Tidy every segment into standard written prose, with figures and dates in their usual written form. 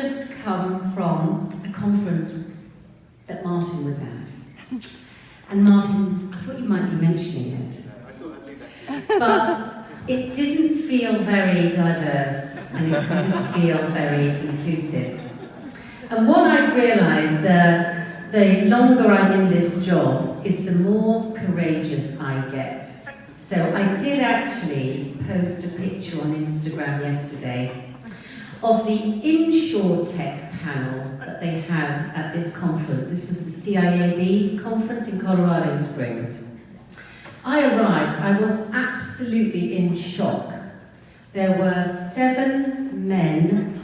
just come from a conference that Martin was at. And Martin, I thought you might be mentioning it. I thought I'd leave that to you. But it didn't feel very diverse and it didn't feel very inclusive. And what I've realised, the longer I'm in this job, is the more courageous I get. So I did actually post a picture on Instagram yesterday of the InsurTech panel that they had at this conference. This was the CIAB conference in Colorado Springs. I arrived, I was absolutely in shock. There were 7 men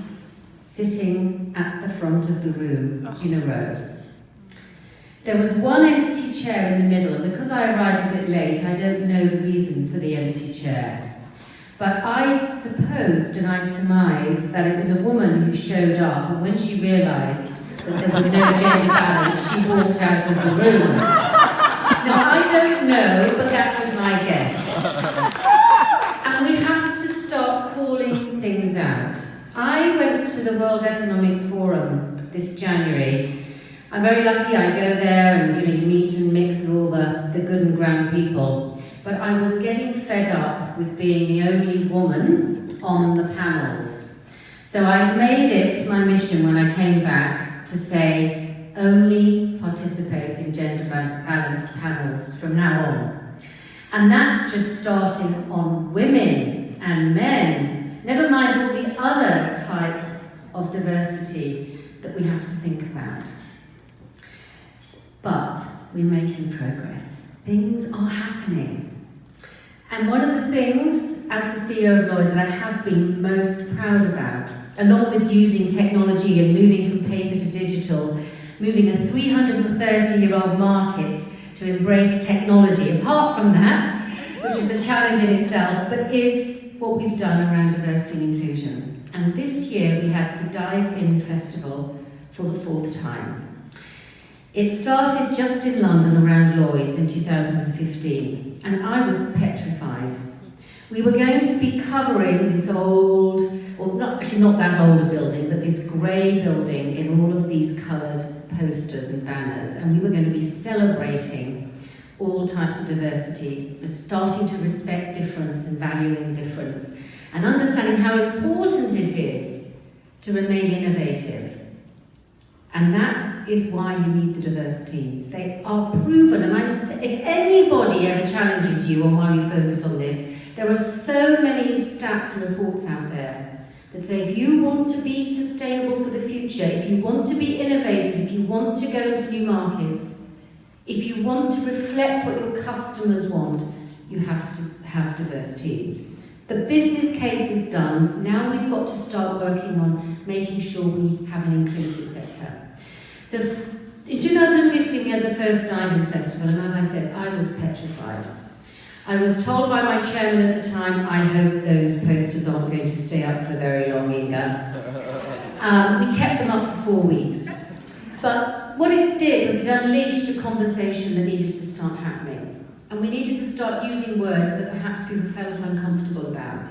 sitting at the front of the room in a row. There was one empty chair in the middle, and because I arrived a bit late, I don't know the reason for the empty chair. But I supposed and I surmised that it was a woman who showed up, and when she realised that there was no gender balance, she walked out of the room. Now, I don't know, but that was my guess. And we have to start calling things out. I went to the World Economic Forum this January. I'm very lucky, I go there and you meet and mix with all the good and grand people. But I was getting fed up with being the only woman on the panels. So I made it my mission when I came back to say, only participate in gender-balanced panels from now on. And that's just starting on women and men, never mind all the other types of diversity that we have to think about. But we're making progress. Things are happening. And one of the things, as the CEO of Lloyd, that I have been most proud about, along with using technology and moving from paper to digital, moving a 330-year-old market to embrace technology, apart from that, which is a challenge in itself, but is what we've done around diversity and inclusion. And this year we had the Dive In Festival for the 4th time. It started just in London around Lloyd's in 2015, and I was petrified. We were going to be covering this old, or not that older building, but this grey building in all of these coloured posters and banners, and we were going to be celebrating all types of diversity, starting to respect difference and valuing difference, and understanding how important it is to remain innovative. And that is why you need the diverse teams. They are proven, and if anybody ever challenges you on why we focus on this, there are so many stats and reports out there that say if you want to be sustainable for the future, if you want to be innovative, if you want to go into new markets, if you want to reflect what your customers want, you have to have diverse teams. The business case is done. Now we've got to start working on making sure we have an inclusive sector. So in 2015 we had the first Dive In Festival, and as I said, I was petrified. I was told by my chairman at the time, I hope those posters aren't going to stay up for very long, Inga. We kept them up for 4 weeks. But what it did was it unleashed a conversation that needed to start happening. And we needed to start using words that perhaps people felt uncomfortable about.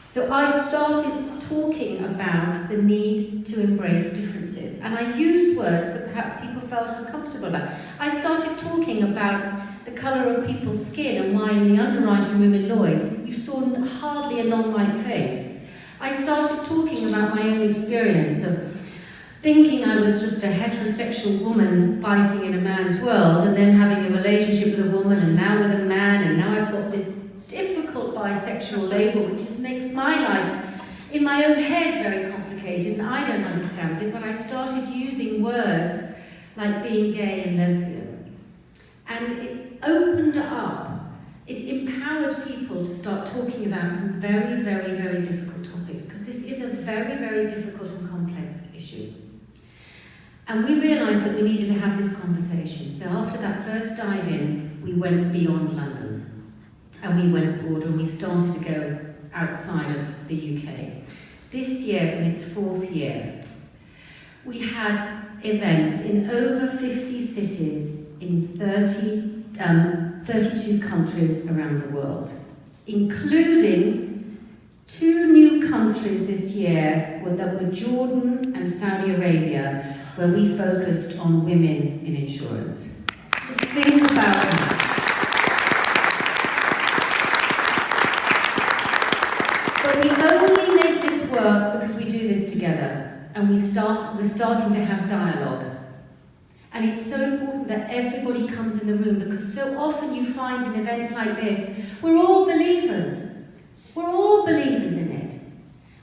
So I started talking about the need to embrace differences. And I used words that perhaps people felt uncomfortable about. I started talking about the colour of people's skin and why in the underwriting room in Lloyd's you saw hardly a non-white face. I started talking about my own experience of thinking I was just a heterosexual woman fighting in a man's world, and then having a relationship with a woman, and now with a man, and now I've got this difficult bisexual label which makes my life in my own head very complicated, and I don't understand it, but I started using words like being gay and lesbian. And it opened up, it empowered people to start talking about some very, very, very difficult topics, because this is a very, very difficult and complex issue. And we realised that we needed to have this conversation. So after that first dive in, we went beyond London. And we went broader, and we started to go outside of the UK. This year, in its 4th year, we had events in over 50 cities in 32 countries around the world, including 2 new countries this year that were Jordan and Saudi Arabia, where we focused on women in insurance. Just think about that. But we only make this work because we do this together, and we're starting to have dialogue. And it's so important that everybody comes in the room, because so often you find in events like this, we're all believers. We're all believers in it.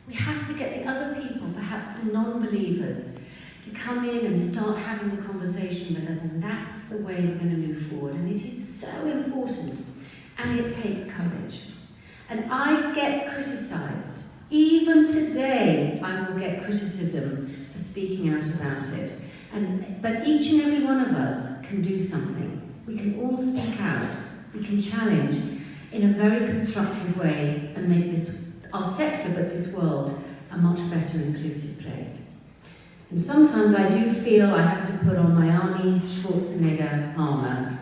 We have to get the other people, perhaps the non-believers, to come in and start having the conversation with us, and that's the way we're going to move forward. And it is so important, and it takes courage. And I get criticised. Even today, I will get criticism for speaking out about it. But each and every one of us can do something. We can all speak out. We can challenge in a very constructive way and make this, our sector, but this world, a much better inclusive place. And sometimes I do feel I have to put on my Arnie Schwarzenegger armour,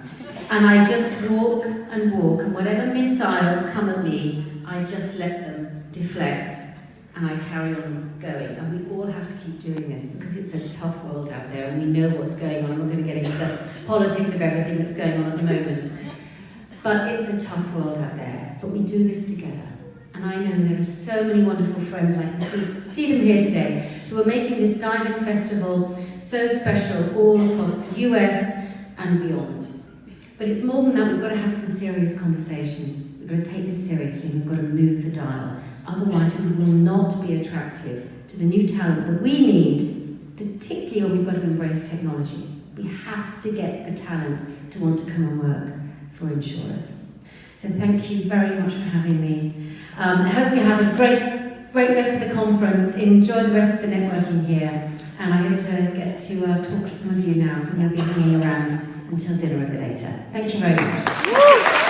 and I just walk, and whatever missiles come at me, I just let them deflect, and I carry on going. And we all have to keep doing this, because it's a tough world out there, and we know what's going on. I'm not going to get into the politics of everything that's going on at the moment, but it's a tough world out there. But we do this together. And I know there are so many wonderful friends, and I can see them here today, who are making this diving festival so special all across the US and beyond. But it's more than that. We've got to have some serious conversations. We've got to take this seriously, and we've got to move the dial. Otherwise, we will not be attractive to the new talent that we need, particularly when we've got to embrace technology. We have to get the talent to want to come and work for insurers. So thank you very much for having me. I hope you have a great rest of the conference. Enjoy the rest of the networking here. And I hope to get to talk to some of you now, and you'll be hanging around until dinner a bit later. Thank you very much.